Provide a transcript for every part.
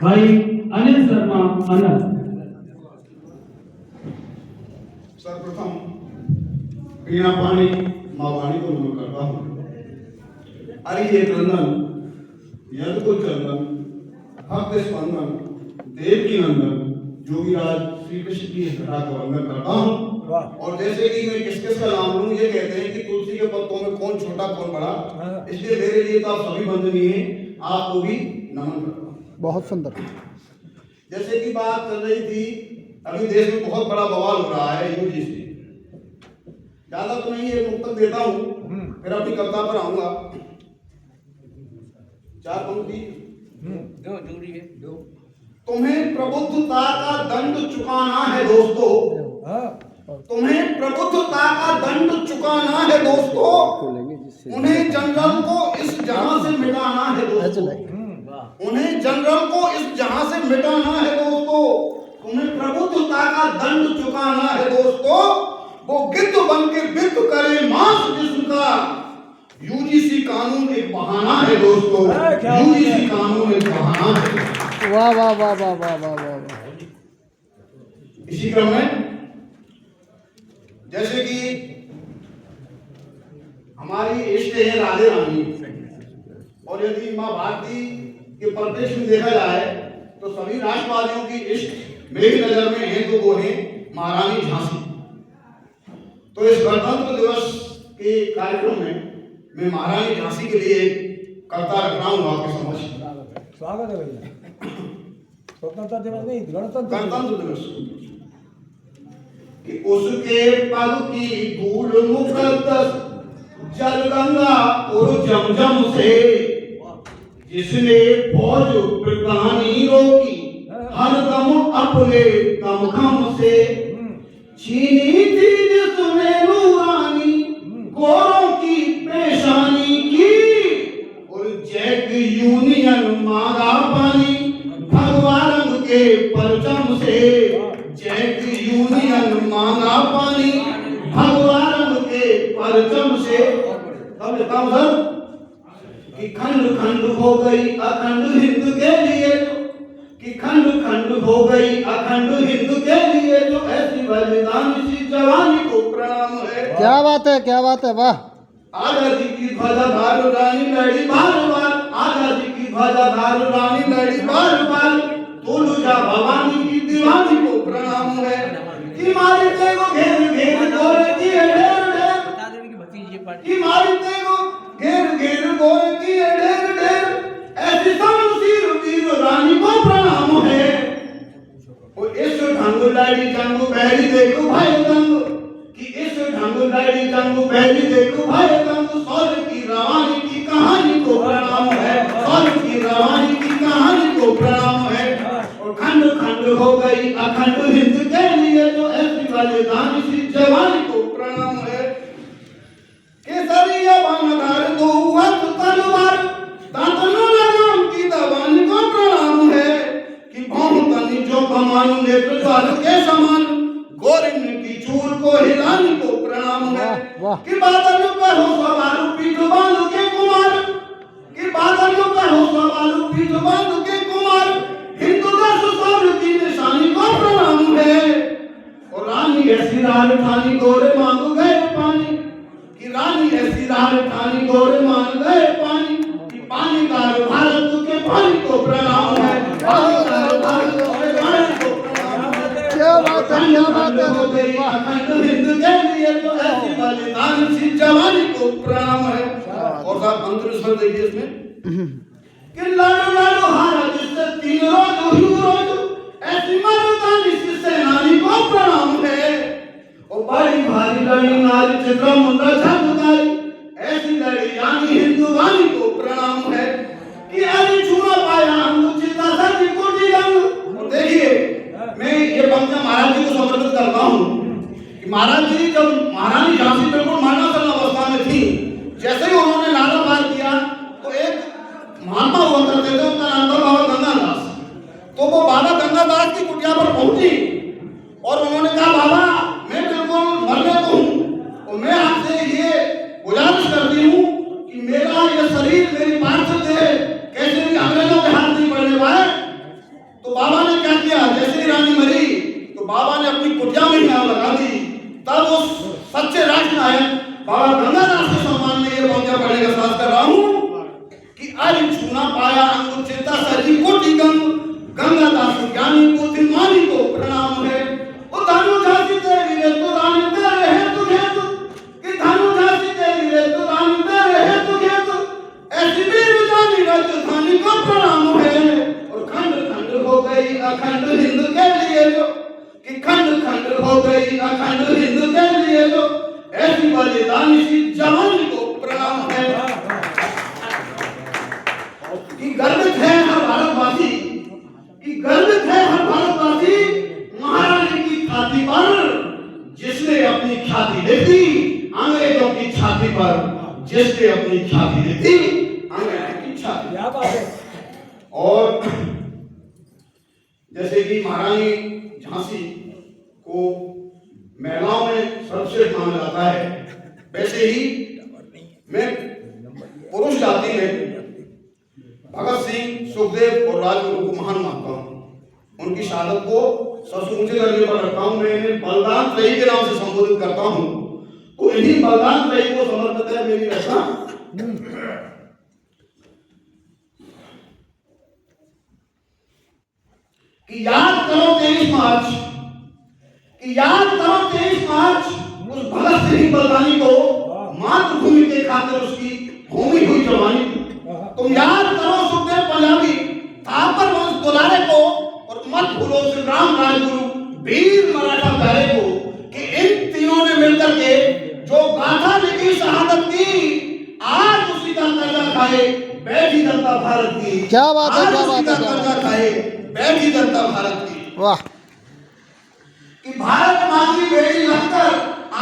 भाई अनिल शर्मा अनंत। सर्वप्रथम वीणा पाणी माँ वाणी को नमन करता हूँ। अरिये क्रंदन यद को चंदन भक्त स्पंदन देव की नंदन जोगीराज श्री कृष्ण की घटा का वंदन करता हूँ। और जैसे कि मैं किस किस का नाम लूं, ये कहते हैं कि तुलसी के पत्तों में कौन छोटा कौन बड़ा, इसलिए मेरे लिए तो आप सभी वंदनीय हैं, आपको भी नमन करता हूँ। बहुत सुंदर। जैसे कि बात चल रही थी, अभी देश में बहुत बड़ा बवाल हो रहा है यूजी से। ज्यादा तो नहीं, एक मुक्तक देता हूँ, फिर अपनी कविता पर आऊंगा। चार पंक्ति दो जरूरी है दो। तुम्हें प्रबुद्धता का दंड चुकाना है दोस्तों, तुम्हें प्रबुद्धता का दंड चुकाना है दोस्तों, उन्हें जनरल को इस जहां से मिटाना है दोस्तों, उन्हें जनरल को इस जहां से मिटाना है दोस्तों, तुम्हें प्रबुद्धता का दंड चुकाना है दोस्तों, वो गिद्ध बन के बिद्ध करे मांस जिसका, यूजीसी कानून एक बहाना है दोस्तों, यूजीसी कानून एक बहाना है। वाह वाह वाह वाह वाह वाह वाह। इसी क्रम में जैसे कि हमारी इष्ट है राधे रानी, और यदि माँ भारती के परिप्रेक्ष्य में देखा जाए तो सभी राष्ट्रवादियों की इष्ट मेरी नजर में है तो वो है महारानी झांसी। तो इस गणतंत्र दिवस के कार्यक्रम में मैं महारानी झांसी के लिए एक कविता रख रहा हूँ आपके समक्ष। स्वागत है भैया। स्वतंत्रता दिवस नहीं, गणतंत्र दिवस। कि उसके पग की धूल मुकद्दस जल गंगा और जमजम से, जिसने फौज ब्रितानी रोकी हर दम अपने दमखम से, छीनी थी जिसने नूरानी गोरों की पेशानी की, और जैक यूनियन मांगा पानी भगवा रंग के परचम से, जैक यूनियन मांगा पानी भगवा रंग के परचम से। अब लिखता हूं सर कि खंड खंड हो गई अखंड हिंद के लिए, कि खंड खंड हो गई अखंड हिंद के लिए, जो ऐसी बलिदान इसी जवानी को प्रणाम है। क्या बात है, क्या बात है, वाह। आजादी की ध्वजाधार रानी लड़ी बार बार, आजादी की ध्वजाधार रानी लड़ी बार बार, तोलुजा भवानी की दीवानी को प्रणाम है। कि मारी तेगो घेर घेर गोरे की ढेर ढेर, बता देने की भतीजी पार्टी कि मारी तेगो घेर घेर गोरे की ढेर ढेर, ऐसी शमशीर वीर रानी को प्रणाम है। और इस ढंग लड़ी जंग बहरी देखो भाई दंग, कि इस ढंग लड़ी जंग बहरी देखो भाई दंग, सौर की रवानी की कहानी को प्रणाम है, सौर की रवानी की कहानी को प्रणाम है। और खंड खंड हो गई अखंड हिंद के लिए, जो ऐसी बलिदान इसी जवानी को प्रणाम है। केसरिया बाणधार दो हाथ तलवार, दांतनों लगाम की दबान को प्रणाम है। कि बहुतनी जो कमान नेत्र द्वार के समान, गोरिन की चूल को हिलाने को प्रणाम है। कि बादल पर हो सवार पीठ बांध के कुमार, कि बादल पर हो सवार पीठ बांध के कुमार, हिंदू दस सौर की निशानी को प्रणाम है। और रानी ऐसी रार ठानी गोरे मांग गए पानी, कि रानी ऐसी रार ठानी गोरे मांग गए पानी, कि पानी दार भारत के पानी को प्रणाम है, पानी दार भारत के पानी को प्रणाम है। क्या बात है, क्या बात है, हो गई अखंड हिंद के लिए, जो ऐसी बलिदान इसी जवानी को प्रणाम है। और साहब अंतर स्वर देखिए इसमें, कि लड़ो लड़ो हारा जिससे तीन रोज ही रोज, ऐसी मर्दानी सी सेनानी को प्रणाम है। और बड़ी भारी लड़ी नारी चित्र मुंडा झंकारी, ऐसी लड़ी यानी हिंदुवानी को प्रणाम है। कि अरे छुआ पाया अनुचिता सती कोटि रंग। और देखिए मैं ये पंक्ति महाराज जी को समर्पित करता हूँ कि महाराज जी जब महारानी झांसी बिल्कुल मरणासन अवस्था में थी, जैसे ही उन्होंने नारा पार किया तो एक महात्मा हुआ करते थे, उनका नाम था बाबा गंगादास। तो वो बाबा गंगादास की कुटिया पर पहुंची और उन्होंने कहा बाबा मैं बिल्कुल मरने को हूँ, और मैं आपसे ये गुजारिश करती हूँ कि मेरा ये शरीर मेरी पार्थिव देह कैसे भी अंग्रेजों के हाथ नहीं पड़ने पाए, पूजा में नाम लगा दी, तब उस सच्चे राष्ट्र नायक बाबा गंगादास के सम्मान में ये पंक्तियां पढ़ने का साथ कर रहा हूं कि अरि छूना पाया अंग चेता सरी कोटि गंगादास ज्ञानी को तिलमानी को प्रणाम है। ओ धनु झांसी तेरी रे तो रानी तेरे है तुझे तो, कि धनु झांसी तेरी रे तो रानी तेरे है तुझे तो, ऐसी वीर जानी राजधानी को प्रणाम है। और खंड खंड हो गई अखंड हिंद के लिए जो, कि खंड खंड हो गई अखंड हिंद के लिए जो, ऐसी बलिदानी सी जवानी को प्रणाम है। कि गर्वित है हर भारतवासी, कि गर्वित है हर भारतवासी महारानी की छाती पर, जिसने अपनी ख्याति देखी अंग्रेजों की छाती पर, जिसने अपनी ख्याति देखी अंग्रेजों की छाती। क्या बात है। और जैसे कि महारानी झांसी को महिलाओं में सर्वश्रेष्ठ माना जाता है, वैसे ही मैं पुरुष जाति में भगत सिंह, सुखदेव और राजगुरु को महान मानता हूँ। उनकी शहादत को सबसे ऊंचे दर्जे पर रखता हूँ। मैं इन्हें बलिदान त्रयी के नाम से संबोधित करता हूँ। तो इन्हीं बलिदान त्रयी को समर्पित है मेरी रचना। कि याद करो 23 मार्च, कि याद करो 23 मार्च उस भगत सिंह बलिदानी को, मातृभूमि के खातिर उसकी होमी हुई जवानी को। तुम याद करो सुखदेव पंजाबी, थापर वंश दुलारे को, और मत भूलो संग्राम राजगुरु वीर मराठा प्यारे को, कि इन तीनों ने मिलकर के जो गाथा लिखी शहादत की, आज उसी का कर्जा खाए बैठी जनता भारत की। क्या बात है, क्या बात है, क्या कर्जा खाए बैठी जनता भारत की। वाह। कि भारत माँ की बेटी लगकर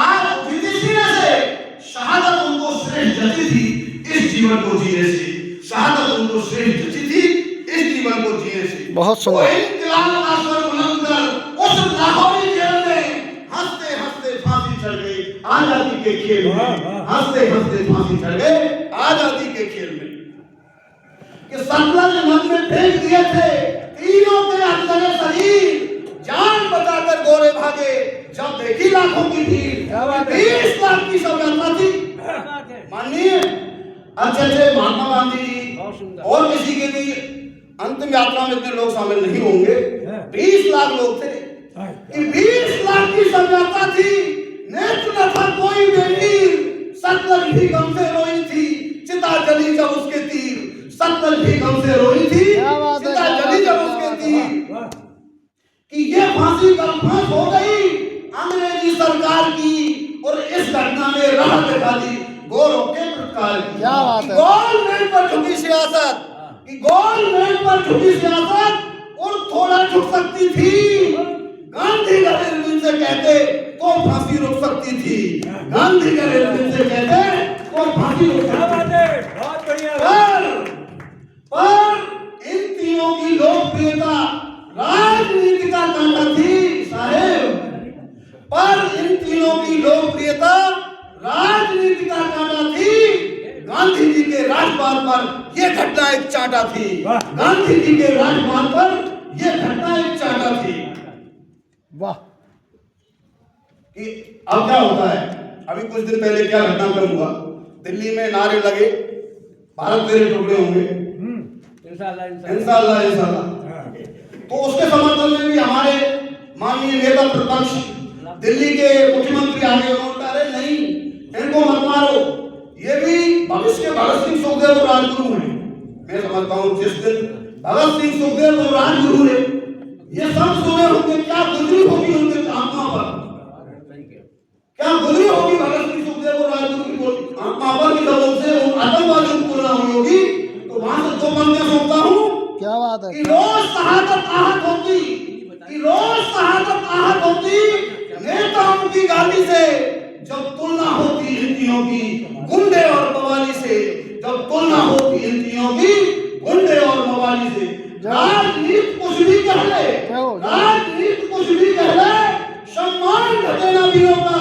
आज विदेशी से शहादत उनको श्रेष्ठ जची थी इस जीवन को जीने से, शहादत उनको श्रेष्ठ जची थी इस जीवन को जीने से। बहुत सुंदर। वो इंकलाब का स्वर बुलंद कर उस लाहौरी जेल में हंसते हंसते फांसी चढ़ गए आजादी के खेल में, हंसते हंसते फांसी चढ़ गए आजादी के खेल में। कि सतलज नद में फेंक दिए थे तीनों के अंदर शरीर, जान बचाकर गोरे भागे जब देखी लाखों की भीड़। 20 लाख की सभ्यता थी। माननीय अच्छे महात्मा गांधी जी और किसी के भी अंतिम यात्रा में इतने लोग शामिल नहीं होंगे, 20 लाख लोग थे। कि 20 लाख की सभ्यता थी, नेत्र न था कोई बेटी, सतलज भी गम से रोई थी, चिता जली जब उसके तीर, सतलज भी गम से रोई थी, चिता जली जब उसके तीर। कि ये फांसी का फांस हो गई अंग्रेजी सरकार की, और इस घटना में राह दिखा दी गोरों के प्रकार की। क्या बात है। गोलमेज पर झुकी सियासत, कि गोलमेज पर झुकी सियासत और थोड़ा झुक सकती थी। गांधी गरीब से कहते तो फांसी रोक सकती थी, गांधी गरीब से कहते तो फांसी रोक सकती थी। बहुत बढ़िया। पर इन तीनों की लोकप्रियता राजनीति का कांटा थी साहेब, पर इन तीनों की लोकप्रियता राजनीति का कांटा थी। गांधी जी के राजपाट पर यह घटना एक चांटा थी, गांधी जी के राजपाट पर यह घटना एक चांटा थी। वाह। कि अब क्या होता है, अभी कुछ दिन पहले क्या घटनाक्रम हुआ, दिल्ली में नारे लगे भारत तेरे टुकड़े होंगे, इंशाअल्लाह इंशाअल्लाह। तो उसके समर्थन में भी हमारे माननीय नेता प्रतिपक्ष दिल्ली के मुख्यमंत्री आगे उन्होंने कहा अरे नहीं इनको मत मारो, ये भी भविष्य के भगत सिंह सुखदेव और राजगुरु हैं। मैं समझता हूँ जिस दिन भगत सिंह सुखदेव और राजगुरु ने ये सब सुने होंगे, क्या गुजरी होगी उनके आत्मा पर, क्या गुजरी होगी भगत सिंह सुखदेव और राजगुरु की आत्मा पर, कि जब उनसे आतंकवादियों की तुलना हुई होगी। तो वहां से 2 पंक्तियां सुनता हूँ। क्या बात है। कि रोज शहादत आहत होती, कि रोज शहादत आहत होती नेताओं की गाली से, जब तुलना होती इन तीनों की गुंडे और मवाली से, जब तुलना होती इन तीनों की गुंडे और मवाली से। राजनीति कुछ भी कह ले, राजनीति कुछ भी कह ले, सम्मान घटेना वीरों का,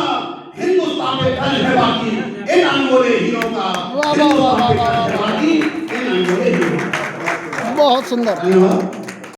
हिंदुस्तान में डर है बाकी इन अनमोले हीरों का, हिंदुस्तान में डर है बाकी इन अनमोले हीरों का। बहुत सुंदर।